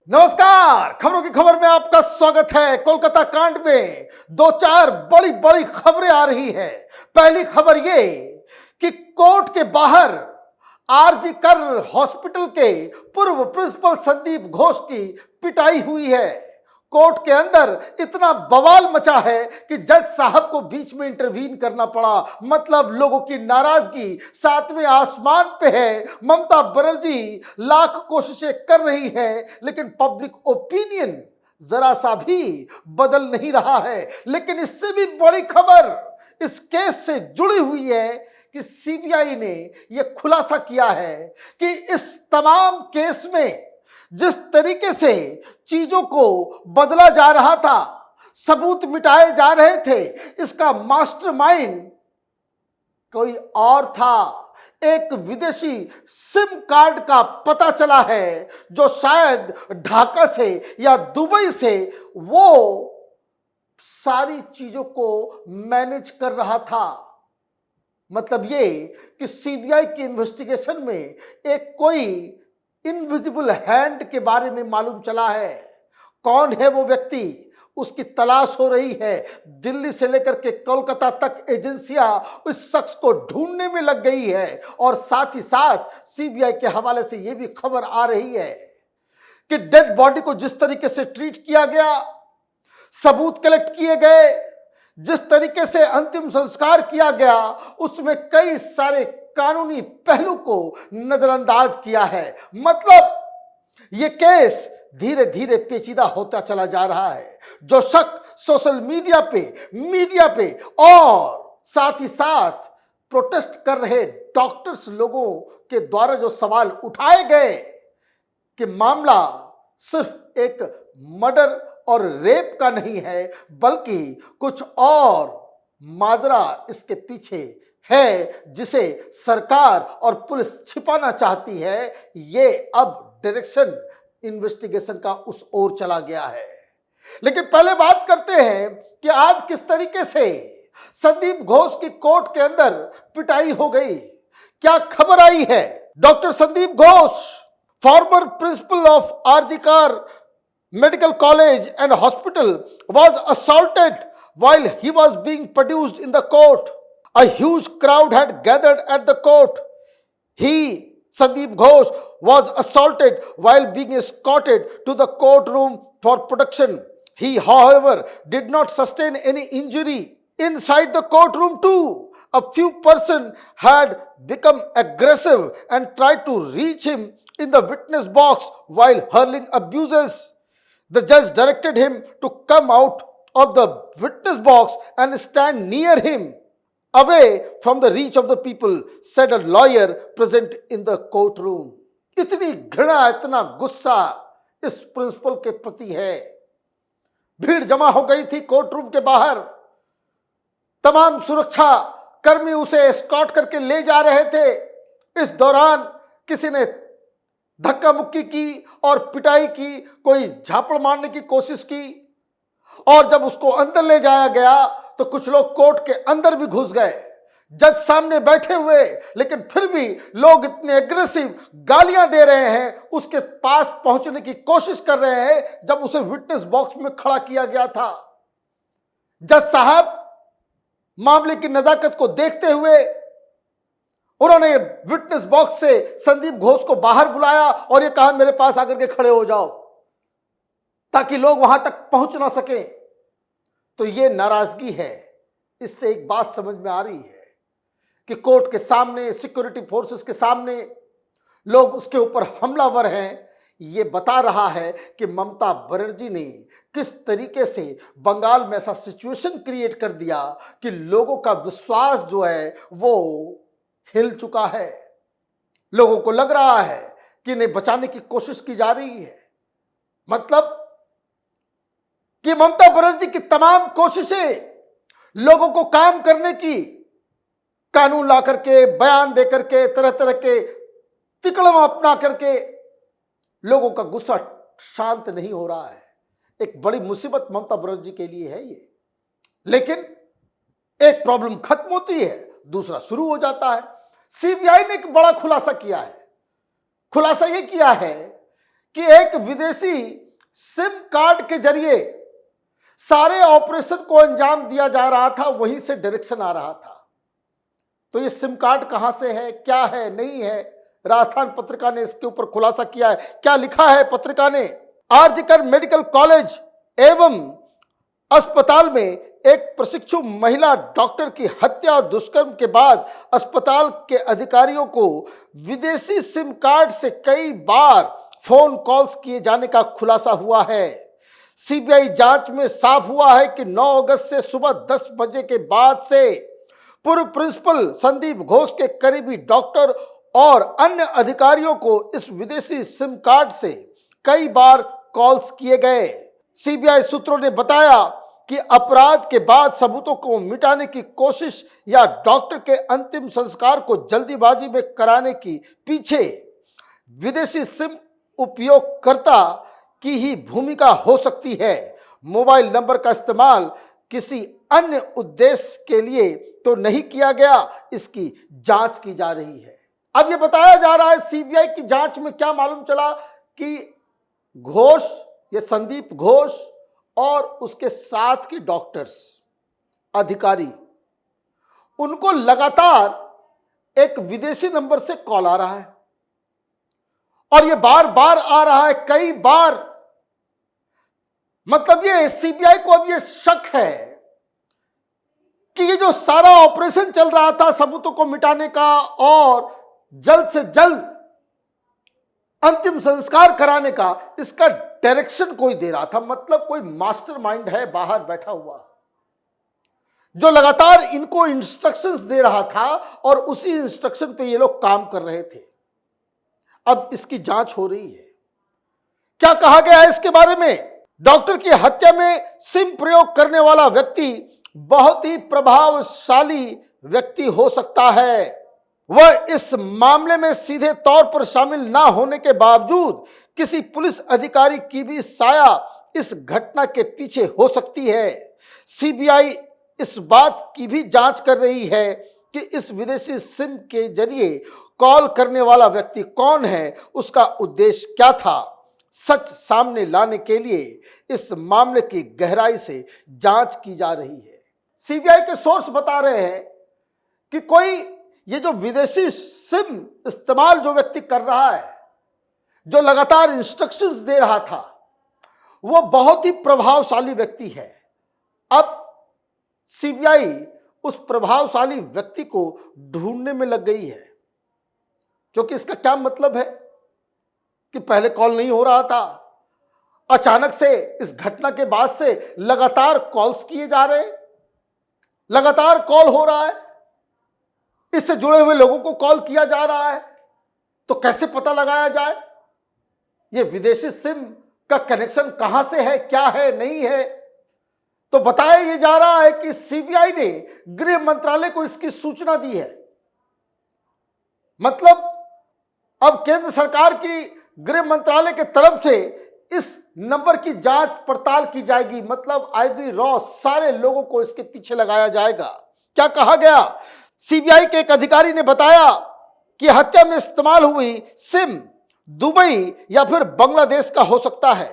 नमस्कार। खबरों की खबर में आपका स्वागत है। कोलकाता कांड में दो चार बड़ी बड़ी खबरें आ रही है। पहली खबर ये कि कोर्ट के बाहर आरजी कर हॉस्पिटल के पूर्व प्रिंसिपल संदीप घोष की पिटाई हुई है। कोर्ट के अंदर इतना बवाल मचा है कि जज साहब को बीच में इंटरवीन करना पड़ा। मतलब लोगों की नाराजगी सातवें आसमान पे है। ममता बनर्जी लाख कोशिशें कर रही है, लेकिन पब्लिक ओपिनियन जरा सा भी बदल नहीं रहा है। लेकिन इससे भी बड़ी खबर इस केस से जुड़ी हुई है कि सीबीआई ने यह खुलासा किया है कि इस तमाम केस में जिस तरीके से चीजों को बदला जा रहा था, सबूत मिटाए जा रहे थे, इसका मास्टरमाइंड कोई और था। एक विदेशी सिम कार्ड का पता चला है जो शायद ढाका से या दुबई से वो सारी चीजों को मैनेज कर रहा था। मतलब ये कि सीबीआई की इन्वेस्टिगेशन में एक कोई इनविजिबल हैंड के बारे में मालूम चला है। कौन है वो व्यक्ति, उसकी तलाश हो रही है। दिल्ली से लेकर के कोलकाता तक एजेंसियां उस शख्स को ढूंढने में लग गई है। और साथ ही साथ सीबीआई के हवाले से यह भी खबर आ रही है कि डेड बॉडी को जिस तरीके से ट्रीट किया गया, सबूत कलेक्ट किए गए, जिस तरीके से अंतिम संस्कार किया गया, उसमें कई सारे कानूनी पहलू को नजरअंदाज किया है। मतलब ये केस धीरे धीरे पेचीदा होता चला जा रहा है। जो शक सोशल मीडिया पे और साथ ही साथ प्रोटेस्ट कर रहे डॉक्टर्स लोगों के द्वारा जो सवाल उठाए गए कि मामला सिर्फ एक मर्डर और रेप का नहीं है, बल्कि कुछ और माजरा इसके पीछे है जिसे सरकार और पुलिस छिपाना चाहती है। ये अब डायरेक्शन इन्वेस्टिगेशन का उस ओर चला गया है। लेकिन पहले बात करते हैं कि आज किस तरीके से संदीप घोष की कोर्ट के अंदर पिटाई हो गई। क्या खबर आई है। Doctor Sandip Ghosh, former principal of RG Kar medical college and hospital, was assaulted while he was being produced in the court. A huge crowd had gathered at the court. Sandeep Ghosh, was assaulted while being escorted to the courtroom for protection. He, however, did not sustain any injury. Inside the courtroom too, a few persons had become aggressive and tried to reach him in the witness box while hurling abuses. The judge directed him to come out of the witness box and stand near him, away from the reach of the people, said a lawyer present in the courtroom. इतनी घृणा, इतना गुस्सा इस principal के प्रति है। भीड़ जमा हो गई थी कोर्ट रूम के बाहर। तमाम सुरक्षा कर्मी उसे एस्कॉर्ट करके ले जा रहे थे। इस दौरान किसी ने धक्का मुक्की की और पिटाई की, कोई झापड़ मारने की कोशिश की। और जब उसको अंदर ले जाया गया तो कुछ लोग कोर्ट के अंदर भी घुस गए, जज सामने बैठे हुए, लेकिन फिर भी लोग इतने एग्रेसिव गालियां दे रहे हैं, उसके पास पहुंचने की कोशिश कर रहे हैं। जब उसे विटनेस बॉक्स में खड़ा किया गया था, जज साहब मामले की नजाकत को देखते हुए उन्होंने विटनेस बॉक्स से संदीप घोष को बाहर बुलाया और यह कहा, मेरे पास आकर के खड़े हो जाओ, ताकि लोग वहां तक पहुंच ना सके। तो ये नाराजगी है। इससे एक बात समझ में आ रही है कि कोर्ट के सामने, सिक्योरिटी फोर्सेस के सामने लोग उसके ऊपर हमलावर हैं। ये बता रहा है कि ममता बनर्जी ने किस तरीके से बंगाल में ऐसा सिचुएशन क्रिएट कर दिया कि लोगों का विश्वास जो है वो हिल चुका है। लोगों को लग रहा है कि इन्हें बचाने की कोशिश की जा रही है। मतलब कि ममता बनर्जी की तमाम कोशिशें लोगों को काम करने की, कानून ला करके, बयान दे करके, तरह तरह के तिकड़म अपना करके लोगों का गुस्सा शांत नहीं हो रहा है। एक बड़ी मुसीबत ममता बनर्जी के लिए है ये। लेकिन एक प्रॉब्लम खत्म होती है, दूसरा शुरू हो जाता है। सीबीआई ने एक बड़ा खुलासा किया है। खुलासा यह किया है कि एक विदेशी सिम कार्ड के जरिए सारे ऑपरेशन को अंजाम दिया जा रहा था, वहीं से डायरेक्शन आ रहा था। तो ये सिम कार्ड कहां से है, क्या है, नहीं है, राजस्थान पत्रिका ने इसके ऊपर खुलासा किया है। क्या लिखा है पत्रिका ने? आरजीकर मेडिकल कॉलेज एवं अस्पताल में एक प्रशिक्षु महिला डॉक्टर की हत्या और दुष्कर्म के बाद अस्पताल के अधिकारियों को विदेशी सिम कार्ड से कई बार फोन कॉल्स किए जाने का खुलासा हुआ है। सीबीआई जांच में साफ हुआ है कि 9 अगस्त से सुबह 10 बजे के बाद से पूर्व प्रिंसिपल संदीप घोष के करीबी डॉक्टर और अन्य अधिकारियों को इस विदेशी सिम कार्ड से कई बार कॉल्स किए गए। सीबीआई सूत्रों ने बताया कि अपराध के बाद सबूतों को मिटाने की कोशिश या डॉक्टर के अंतिम संस्कार को जल्दीबाजी में कराने की पीछे विदेशी सिम उपयोगकर्ता की ही भूमिका हो सकती है। मोबाइल नंबर का इस्तेमाल किसी अन्य उद्देश्य के लिए तो नहीं किया गया, इसकी जांच की जा रही है। अब यह बताया जा रहा है सीबीआई की जांच में क्या मालूम चला कि घोष, ये संदीप घोष और उसके साथ के डॉक्टर्स, अधिकारी, उनको लगातार एक विदेशी नंबर से कॉल आ रहा है और ये बार बार आ रहा है, कई बार। मतलब ये सीबीआई को अब ये शक है कि ये जो सारा ऑपरेशन चल रहा था सबूतों को मिटाने का और जल्द से जल्द अंतिम संस्कार कराने का, इसका डायरेक्शन कोई दे रहा था। मतलब कोई मास्टरमाइंड है बाहर बैठा हुआ जो लगातार इनको इंस्ट्रक्शंस दे रहा था और उसी इंस्ट्रक्शन पे ये लोग काम कर रहे थे। अब इसकी जांच हो रही है। क्या कहा गया है इसके बारे में? डॉक्टर की हत्या में सिम प्रयोग करने वाला व्यक्ति बहुत ही प्रभावशाली व्यक्ति हो सकता है। वह इस मामले में सीधे तौर पर शामिल ना होने के बावजूद किसी पुलिस अधिकारी की भी साया इस घटना के पीछे हो सकती है। सीबीआई इस बात की भी जांच कर रही है कि इस विदेशी सिम के जरिए कॉल करने वाला व्यक्ति कौन है, उसका उद्देश्य क्या था। सच सामने लाने के लिए इस मामले की गहराई से जांच की जा रही है। सीबीआई के सोर्स बता रहे हैं कि कोई ये जो विदेशी सिम इस्तेमाल जो व्यक्ति कर रहा है, जो लगातार इंस्ट्रक्शंस दे रहा था, वो बहुत ही प्रभावशाली व्यक्ति है। अब सीबीआई उस प्रभावशाली व्यक्ति को ढूंढने में लग गई है, क्योंकि इसका क्या मतलब है कि पहले कॉल नहीं हो रहा था, अचानक से इस घटना के बाद से लगातार कॉल्स किए जा रहे हैं, लगातार कॉल हो रहा है, इससे जुड़े हुए लोगों को कॉल किया जा रहा है। तो कैसे पता लगाया जाए ये विदेशी सिम का कनेक्शन कहां से है, क्या है, नहीं है? तो बताया ये जा रहा है कि सीबीआई ने गृह मंत्रालय को इसकी सूचना दी है। मतलब अब केंद्र सरकार की गृह मंत्रालय के तरफ से इस नंबर की जांच पड़ताल की जाएगी। मतलब आईबी रॉ सारे लोगों को इसके पीछे लगाया जाएगा। क्या कहा गया? सीबीआई के एक अधिकारी ने बताया कि हत्या में इस्तेमाल हुई सिम दुबई या फिर बांग्लादेश का हो सकता है।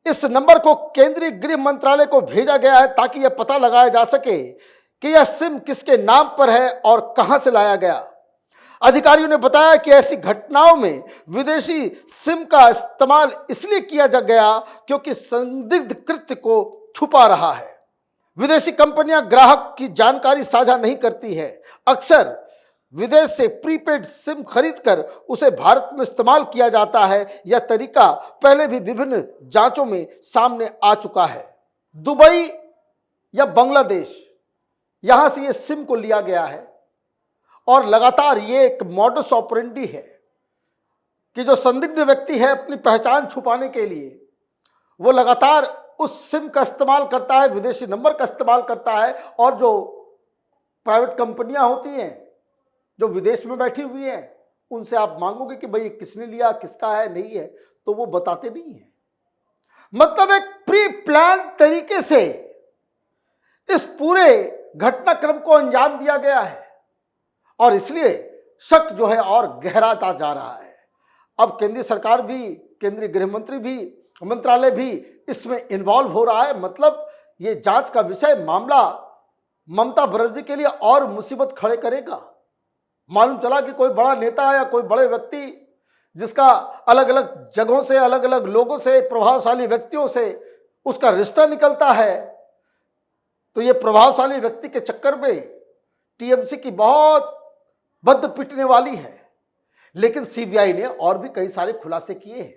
इस नंबर को केंद्रीय गृह मंत्रालय को भेजा गया है ताकि यह पता लगाया जा सके कि यह सिम किसके नाम पर है और कहां से लाया गया। अधिकारियों ने बताया कि ऐसी घटनाओं में विदेशी सिम का इस्तेमाल इसलिए किया जा गया क्योंकि संदिग्ध कृत्य को छुपा रहा है। विदेशी कंपनियां ग्राहक की जानकारी साझा नहीं करती है। अक्सर विदेश से प्रीपेड सिम खरीदकर उसे भारत में इस्तेमाल किया जाता है। यह तरीका पहले भी विभिन्न जांचों में सामने आ चुका है। दुबई या बांग्लादेश, यहां से यह सिम को लिया गया है और लगातार ये एक मॉडस ऑपरेंडी है कि जो संदिग्ध व्यक्ति है अपनी पहचान छुपाने के लिए वो लगातार उस सिम का इस्तेमाल करता है, विदेशी नंबर का इस्तेमाल करता है। और जो प्राइवेट कंपनियां होती हैं जो विदेश में बैठी हुई हैं, उनसे आप मांगोगे कि भाई किसने लिया, किसका है, नहीं है, तो वो बताते नहीं है। मतलब एक प्री प्लान तरीके से इस पूरे घटनाक्रम को अंजाम दिया गया है और इसलिए शक जो है और गहराता जा रहा है। अब केंद्रीय सरकार भी केंद्रीय गृह मंत्रालय भी इसमें इन्वॉल्व हो रहा है। मतलब ये जांच का विषय मामला ममता बनर्जी के लिए और मुसीबत खड़े करेगा। मालूम चला कि कोई बड़ा नेता या कोई बड़े व्यक्ति जिसका अलग अलग जगहों से, अलग अलग लोगों से, प्रभावशाली व्यक्तियों से उसका रिश्ता निकलता है, तो ये प्रभावशाली व्यक्ति के चक्कर में टीएमसी की बहुत बद पिटने वाली है। लेकिन सीबीआई ने और भी कई सारे खुलासे किए हैं।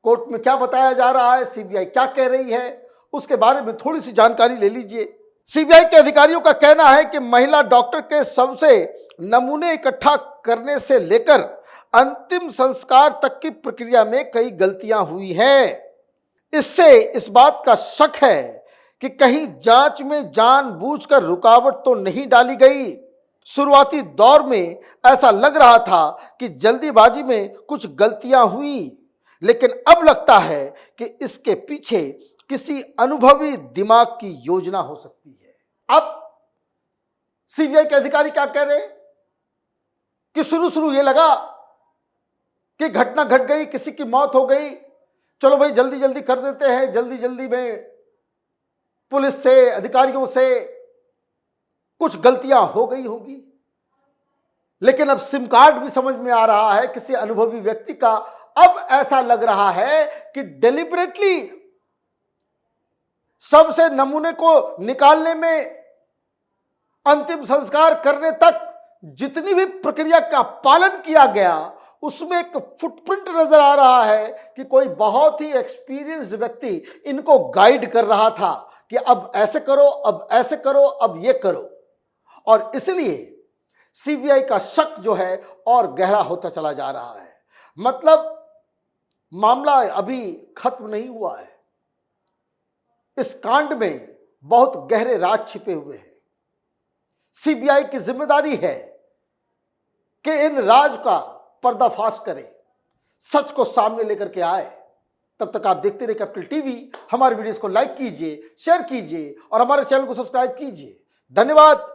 कोर्ट में क्या बताया जा रहा है, सीबीआई क्या कह रही है, उसके बारे में थोड़ी सी जानकारी ले लीजिए। सीबीआई के अधिकारियों का कहना है कि महिला डॉक्टर के शव से नमूने इकट्ठा करने से लेकर अंतिम संस्कार तक की प्रक्रिया में कई गलतियां हुई हैं। इससे इस बात का शक है कि कहीं जांच में जानबूझकर रुकावट तो नहीं डाली गई। शुरुआती दौर में ऐसा लग रहा था कि जल्दीबाजी में कुछ गलतियां हुई, लेकिन अब लगता है कि इसके पीछे किसी अनुभवी दिमाग की योजना हो सकती है। अब सीबीआई के अधिकारी क्या कह रहे हैं कि शुरू ये लगा कि घटना घट गई, किसी की मौत हो गई, चलो भाई जल्दी जल्दी कर देते हैं, जल्दी जल्दी में पुलिस से, अधिकारियों से कुछ गलतियां हो गई होगी। लेकिन अब सिम कार्ड भी समझ में आ रहा है किसी अनुभवी व्यक्ति का। अब ऐसा लग रहा है कि डेलिबरेटली सबसे नमूने को निकालने में, अंतिम संस्कार करने तक जितनी भी प्रक्रिया का पालन किया गया, उसमें एक फुटप्रिंट नजर आ रहा है कि कोई बहुत ही एक्सपीरियंस्ड व्यक्ति इनको गाइड कर रहा था कि अब ऐसे करो, अब ऐसे करो, अब ये करो। और इसलिए सीबीआई का शक जो है और गहरा होता चला जा रहा है। मतलब मामला अभी खत्म नहीं हुआ है। इस कांड में बहुत गहरे राज छिपे हुए हैं। सीबीआई की जिम्मेदारी है कि इन राज का पर्दाफाश करे, सच को सामने लेकर के आए। तब तक आप देखते रहिए कैपिटल टीवी। हमारे वीडियोस को लाइक कीजिए, शेयर कीजिए और हमारे चैनल को सब्सक्राइब कीजिए। धन्यवाद।